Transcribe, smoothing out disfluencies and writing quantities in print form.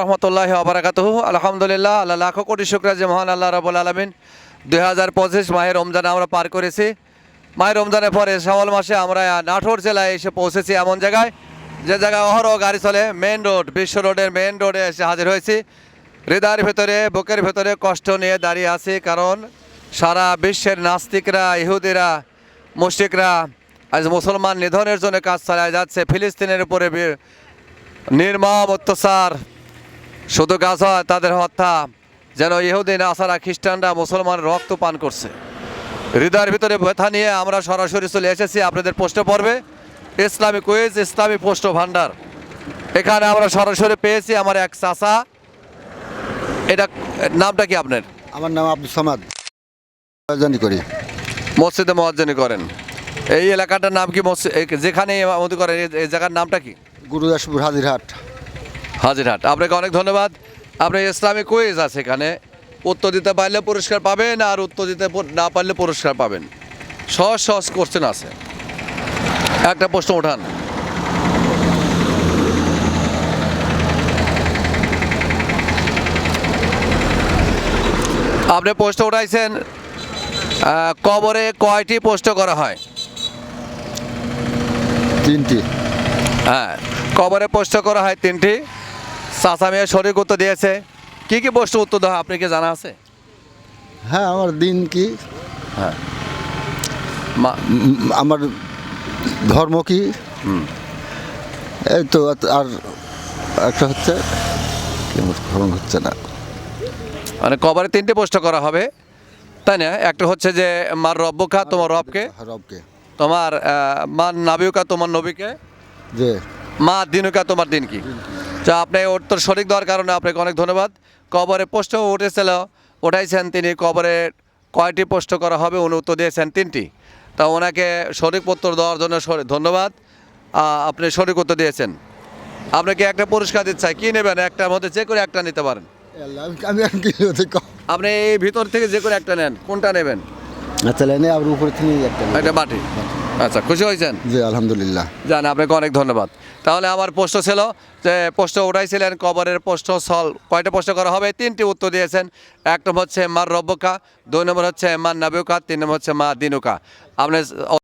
রহমতুল্লাহি ওয়া বারাকাতুহু। আলহামদুলিল্লাহ, আল্লাহ লাখো কোটি শুকরিয়া যে মহান আল্লাহ রাব্বুল আলামিন 2025 মাহে রমজান আমরা পার করেছি। মাহে রমজানের পরে শাওয়াল মাসে আমরা নাটোর জেলায় এসে পৌঁছেছি এমন জায়গায় যে জায়গায় অহরহ গাড়ি চলে, মেন রোড, বিশ্ব রোডের মেন রোডে এসে হাজির হয়েছি। হৃদয়ের ভেতরে, বুকের ভেতরে কষ্ট নিয়ে দাঁড়িয়ে আছি, কারণ সারা বিশ্বের নাস্তিকরা, ইহুদিরা, মুশরিকরা আজ মুসলমান নিধনের জন্য কাজ চালায় যাচ্ছে। ফিলিস্তিনের উপরে নির্মম অত্যাচার, শুধু গাজা, তাদের হত্যা, যেন ইহুদি নাসারা খ্রিস্টানরা মুসলমান রক্ত পান করছে। হৃদয়ের ভিতরে ব্যথা নিয়ে আমরা সরাসরি চলে এসেছি আপনাদের প্রশ্ন পর্বে, ইসলামী কুইজ, ইসলামী প্রশ্ন ভান্ডার। এখানে আমরা সরাসরি পেয়েছি আমার এক চাচা। এটা নামটা কি আপনার? আমার নাম আব্দুল সামাদ, জানি করি। মসজিদে মুয়াজ্জিনি করেন। এই এলাকাটার নাম কি? যেখানে ইমামতি করেন এই জায়গার নামটা কি? গুরুদাসপুর হাজিরহাট। হাজিরহাট। আপনাকে অনেক ধন্যবাদ। আপনি ইসলামিক কুইজ আছে এখানে, উত্তর দিতে পারলে পুরস্কার পাবেন, আর উত্তর দিতে না পারলে পুরস্কার পাবেন। সহজ সহজ কোশ্চেন আছে। একটা প্রশ্ন উঠান। আপনি প্রশ্ন উঠাইছেন, কবরে কয়টি প্রশ্ন করা হয়? 3টি। হ্যাঁ, কবরে প্রশ্ন করা হয় 3টি। চাচা মেয়ে সঠিক উত্তর দিয়েছে। কি কি প্রশ্ন উত্তর দেওয়া আপনি কি জানা আছে? হ্যাঁ, আমার দিন কি, হ্যাঁ, আমার ধর্ম কি, এই তো। আর একটা হচ্ছে হচ্ছে না, মানে কবরে 3টি প্রশ্ন করা হবে, তাই না? একটা হচ্ছে যে মার রব্বুকা, তোমার রবকে। রবকে। তোমার মান নাবিউকা, তোমার নবীকে। যে মা দিনুকা, তোমার দিন কি। তো আপনি উত্তর সঠিক দেওয়ার কারণে আপনাকে অনেক ধন্যবাদ। কবরে প্রশ্ন উঠাইছেন তিনি, কবরে কয়টি প্রশ্ন করা হবে উনি উত্তর দিয়েছেন 3টি। তা ওনাকে সঠিক উত্তর দেওয়ার জন্য ধন্যবাদ। আপনি সঠিক উত্তর দিয়েছেন। আপনাকে একটা পুরস্কার দিতে চাই, কী নেবেন? একটার মধ্যে যে করে একটা নিতে পারেন। আমি আপনি এই ভিতর থেকে যে করে একটা নেন, কোনটা নেবেন? আচ্ছা, লেনে আর উপরে থেকে একটা বাটি। আচ্ছা, খুশি হয়েছেন? জি, আলহামদুলিল্লাহ। জান, আপনাকে অনেক ধন্যবাদ। তাহলে আমার প্রশ্ন ছিল যে প্রশ্ন উঠাইছিলেন কবরের প্রশ্ন কয়টা প্রশ্ন করা হবে? 3টি উত্তর দিয়েছেন। 1 নম্বর হচ্ছে মার রব্বকা, 2 নম্বর হচ্ছে মার নাবিউকা, 3 নম্বর হচ্ছে মা দিনুকা। আপনি